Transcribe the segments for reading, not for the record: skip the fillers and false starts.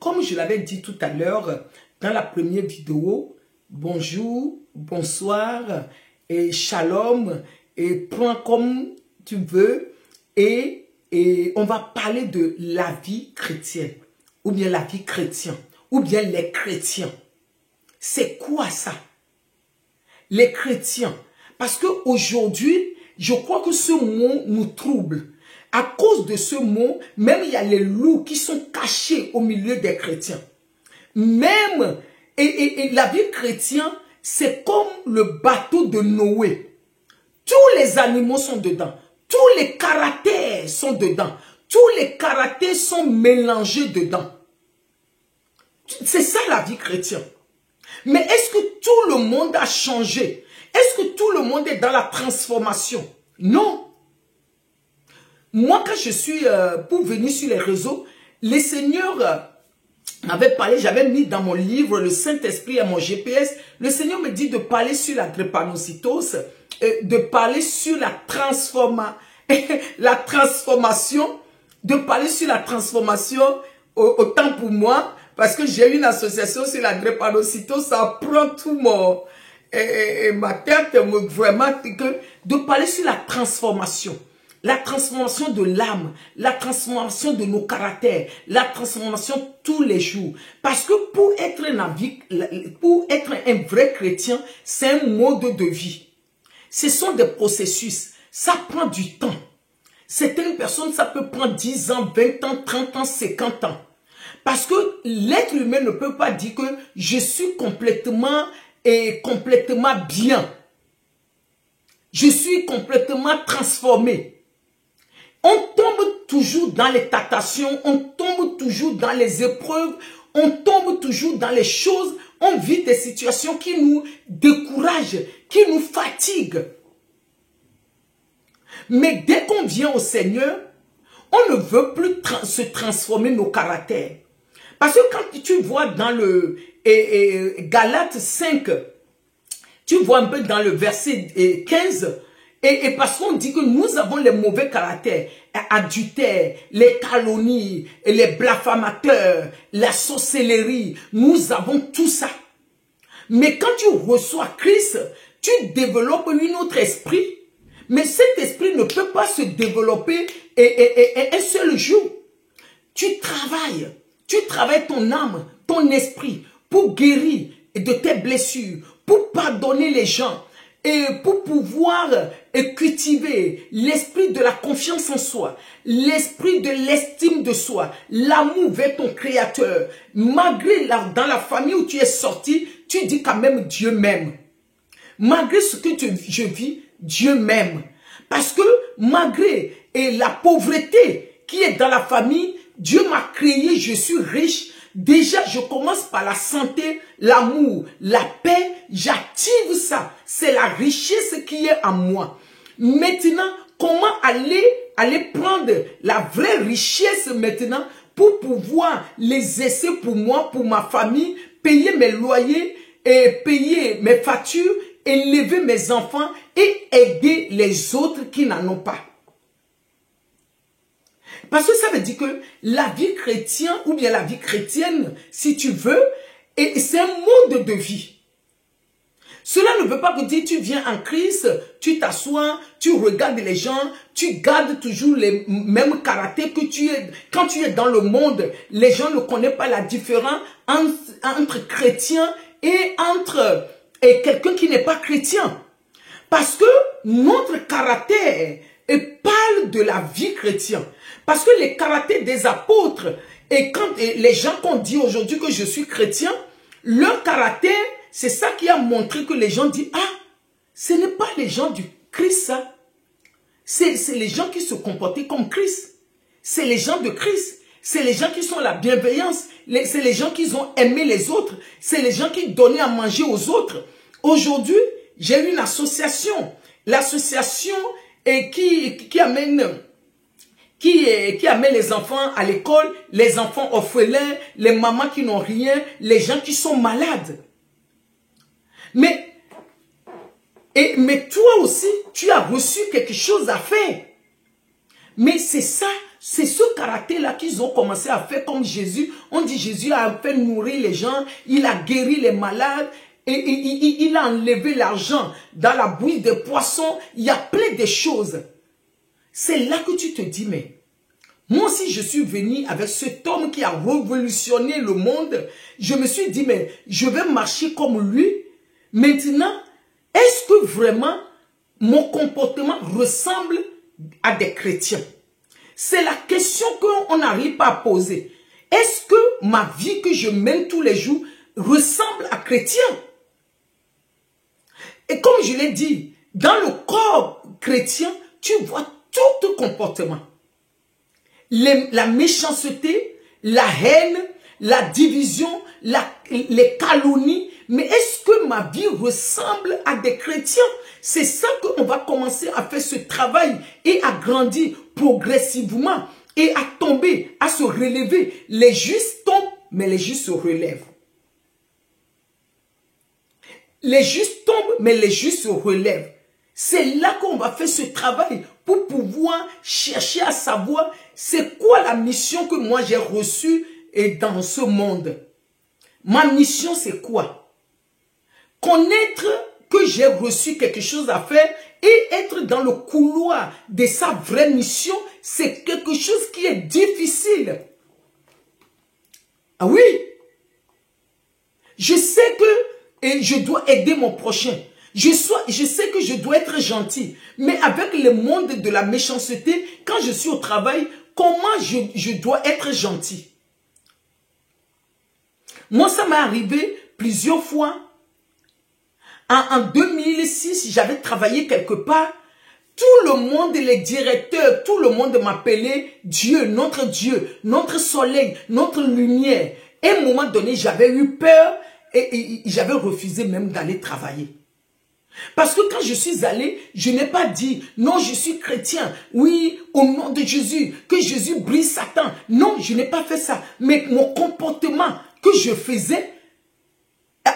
comme je l'avais dit tout à l'heure dans la première vidéo, bonjour, bonsoir et shalom et prends comme tu veux et on va parler de la vie chrétienne ou bien la vie chrétienne ou bien les chrétiens. C'est quoi ça? Les chrétiens. Parce qu'aujourd'hui, je crois que ce mot nous trouble. À cause de ce mot, même il y a les loups qui sont cachés au milieu des chrétiens. Même, et la vie chrétienne, c'est comme le bateau de Noé. Tous les animaux sont dedans. Tous les caractères sont dedans. Tous les caractères sont mélangés dedans. C'est ça la vie chrétienne. Mais est-ce que tout le monde a changé? Est-ce que tout le monde est dans la transformation? Non. Moi, quand je suis pour venir sur les réseaux, le Seigneur m'avait parlé, j'avais mis dans mon livre le Saint-Esprit à mon GPS. Le Seigneur me dit de parler sur la drépanocytose, de parler sur la transformation, de parler sur la transformation autant pour moi, parce que j'ai une association sur la drépanocytose, ça prend tout ma tête, vraiment, de parler sur la transformation de l'âme, la transformation de nos caractères, la transformation tous les jours. Parce que pour être un vrai chrétien, c'est un mode de vie. Ce sont des processus. Ça prend du temps. Certaines personnes, ça peut prendre 10 ans, 20 ans, 30 ans, 50 ans. Parce que l'être humain ne peut pas dire que je suis complètement bien. Je suis complètement transformé. On tombe toujours dans les tentations, on tombe toujours dans les épreuves, on tombe toujours dans les choses, on vit des situations qui nous découragent, qui nous fatiguent. Mais dès qu'on vient au Seigneur, on ne veut plus se transformer nos caractères. Parce que quand tu vois dans le Galates 5, tu vois un peu dans le verset 15, et parce qu'on dit que nous avons les mauvais caractères, adultères, les calomnies, les blasphémateurs, la sorcellerie, nous avons tout ça. Mais quand tu reçois Christ, tu développes un autre esprit, mais cet esprit ne peut pas se développer un seul jour. Tu travailles ton âme, ton esprit, pour guérir de tes blessures, pour pardonner les gens, et pour pouvoir cultiver l'esprit de la confiance en soi, l'esprit de l'estime de soi, l'amour vers ton Créateur. Malgré dans la famille où tu es sorti, tu dis quand même Dieu m'aime. Malgré ce que je vis, Dieu m'aime. Parce que malgré la pauvreté qui est dans la famille, Dieu m'a créé, je suis riche. Déjà, je commence par la santé, l'amour, la paix, j'active ça. C'est la richesse qui est en moi. Maintenant, comment aller prendre la vraie richesse maintenant pour pouvoir les essayer pour moi, pour ma famille, payer mes loyers, et payer mes factures, élever mes enfants et aider les autres qui n'en ont pas. Parce que ça veut dire que la vie chrétienne, ou bien la vie chrétienne, si tu veux, c'est un mode de vie. Cela ne veut pas que tu viens en Christ, tu t'assois, tu regardes les gens, tu gardes toujours les mêmes caractères que tu es. Quand tu es dans le monde, les gens ne connaissent pas la différence entre chrétien et entre quelqu'un qui n'est pas chrétien. Parce que notre caractère parle de la vie chrétienne. Parce que les caractères des apôtres, et les gens qu'on dit aujourd'hui que je suis chrétien, leur caractère, c'est ça qui a montré que les gens disent, ah, ce n'est pas les gens du Christ, ça. C'est les gens qui se comportaient comme Christ. C'est les gens de Christ. C'est les gens qui sont la bienveillance. C'est les gens qui ont aimé les autres. C'est les gens qui donnaient à manger aux autres. Aujourd'hui, j'ai une association. L'association qui amène les enfants à l'école, les enfants orphelins, les mamans qui n'ont rien, les gens qui sont malades. Mais toi aussi, tu as reçu quelque chose à faire. Mais c'est ça, C'est ce caractère-là qu'ils ont commencé à faire comme Jésus. On dit Jésus a fait nourrir les gens, il a guéri les malades, et il a enlevé l'argent dans la bouille des poissons. Il y a plein de choses. C'est là que tu te dis, mais moi aussi je suis venu avec cet homme qui a révolutionné le monde. Je me suis dit, mais je vais marcher comme lui. Maintenant, est-ce que vraiment mon comportement ressemble à des chrétiens? C'est la question qu'on n'arrive pas à poser. Est-ce que ma vie que je mène tous les jours ressemble à chrétien? Et comme je l'ai dit, dans le corps chrétien, tu vois tout comportement. La méchanceté, la haine, la division, les calomnies. Mais est-ce que ma vie ressemble à des chrétiens? C'est ça qu'on va commencer à faire ce travail et à grandir progressivement et à tomber, à se relever. Les justes tombent, mais les justes se relèvent. Les justes tombent, mais les justes se relèvent. C'est là qu'on va faire ce travail pour pouvoir chercher à savoir c'est quoi la mission que moi j'ai reçue dans ce monde. Ma mission c'est quoi? Connaître que j'ai reçu quelque chose à faire et être dans le couloir de sa vraie mission, c'est quelque chose qui est difficile. Ah oui? Je sais que je dois aider mon prochain. Je sais que je dois être gentil. Mais avec le monde de la méchanceté, quand je suis au travail, comment je dois être gentil? Moi, ça m'est arrivé plusieurs fois. En 2006, j'avais travaillé quelque part. Tout le monde, les directeurs, tout le monde m'appelait Dieu, notre soleil, notre lumière. Et à un moment donné, j'avais eu peur et j'avais refusé même d'aller travailler. Parce que quand je suis allé, je n'ai pas dit, non, je suis chrétien, oui, au nom de Jésus, que Jésus brise Satan. Non, je n'ai pas fait ça. Mais mon comportement que je faisais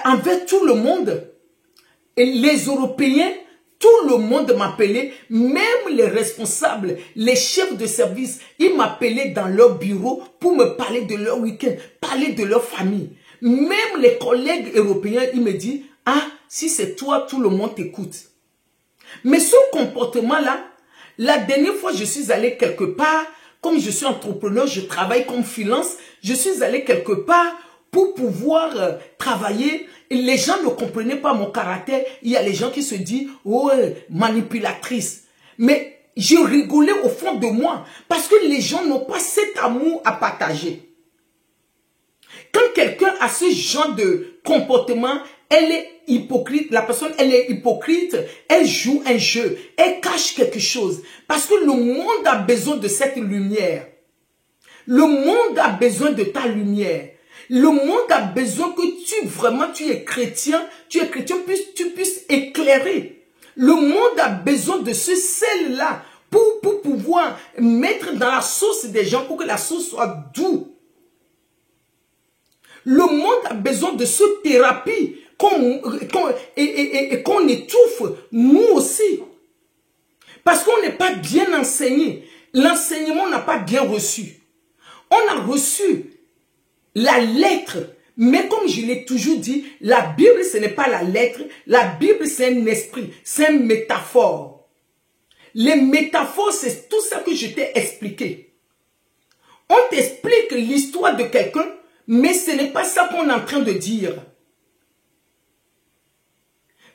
envers tout le monde, et les Européens, tout le monde m'appelait, même les responsables, les chefs de service, ils m'appelaient dans leur bureau pour me parler de leur week-end, parler de leur famille. Même les collègues européens, ils me disent, ah, si c'est toi, tout le monde t'écoute. Mais ce comportement-là, la dernière fois, je suis allé quelque part, comme je suis entrepreneur, je travaille comme freelance, je suis allé quelque part pour pouvoir travailler. Et les gens ne comprenaient pas mon caractère. Il y a les gens qui se disent, oh, manipulatrice. Mais je rigolais au fond de moi parce que les gens n'ont pas cet amour à partager. Quand quelqu'un a ce genre de comportement, elle est hypocrite. La personne, elle est hypocrite. Elle joue un jeu. Elle cache quelque chose. Parce que le monde a besoin de cette lumière. Le monde a besoin de ta lumière. Le monde a besoin que tu es chrétien, tu puisses éclairer. Le monde a besoin de ce sel-là pour pouvoir mettre dans la sauce des gens, pour que la sauce soit douce. Le monde a besoin de cette thérapie qu'on étouffe, nous aussi. Parce qu'on n'est pas bien enseigné. L'enseignement n'a pas bien reçu. On a reçu la lettre, mais comme je l'ai toujours dit, la Bible ce n'est pas la lettre, la Bible c'est un esprit, c'est une métaphore. Les métaphores c'est tout ça que je t'ai expliqué. On t'explique l'histoire de quelqu'un, mais ce n'est pas ça qu'on est en train de dire.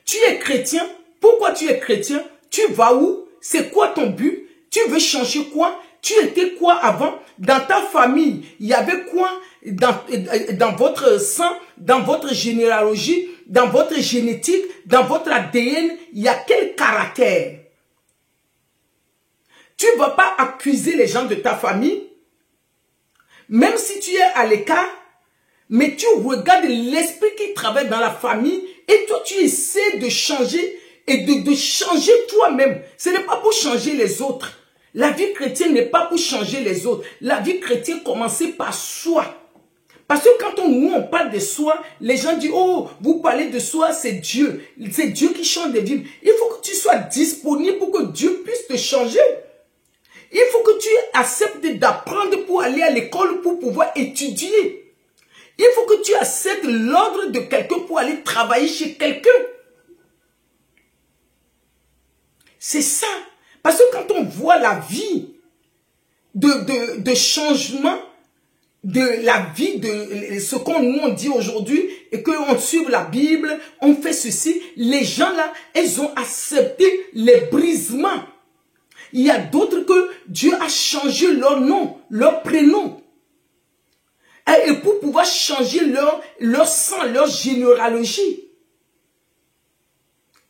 Tu es chrétien, pourquoi tu es chrétien? Tu vas où? C'est quoi ton but? Tu veux changer quoi? Tu étais quoi avant? Dans ta famille, il y avait quoi? Dans votre sang, dans votre généalogie, dans votre génétique, dans votre ADN, il y a quel caractère? Tu ne vas pas accuser les gens de ta famille, même si tu es à l'écart, mais tu regardes l'esprit qui travaille dans la famille et toi tu essaies de changer et de changer toi-même. Ce n'est pas pour changer les autres. La vie chrétienne n'est pas pour changer les autres. La vie chrétienne commence par soi. Parce que quand on parle de soi, les gens disent, oh, vous parlez de soi, c'est Dieu. C'est Dieu qui change des vies. Il faut que tu sois disponible pour que Dieu puisse te changer. Il faut que tu acceptes d'apprendre pour aller à l'école, pour pouvoir étudier. Il faut que tu acceptes l'ordre de quelqu'un pour aller travailler chez quelqu'un. C'est ça. Parce que quand on voit la vie de changement, de la vie de ce qu'on nous dit aujourd'hui, et qu'on suit la Bible, on fait ceci, les gens là, ils ont accepté les brisements. Il y a d'autres que Dieu a changé leur nom, leur prénom. Et pour pouvoir changer leur sang, leur généalogie.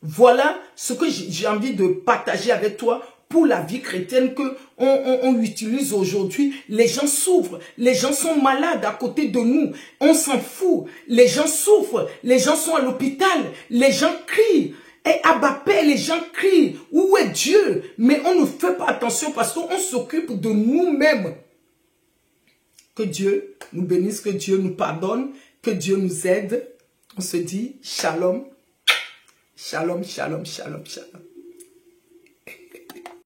Voilà ce que j'ai envie de partager avec toi pour la vie chrétienne que on utilise aujourd'hui. Les gens souffrent, les gens sont malades à côté de nous, on s'en fout, les gens souffrent, les gens sont à l'hôpital, les gens crient. Et à bas père, les gens crient, où est Dieu? Mais on ne fait pas attention parce qu'on s'occupe de nous-mêmes. Que Dieu nous bénisse, que Dieu nous pardonne, que Dieu nous aide. On se dit shalom, shalom, shalom, shalom, shalom.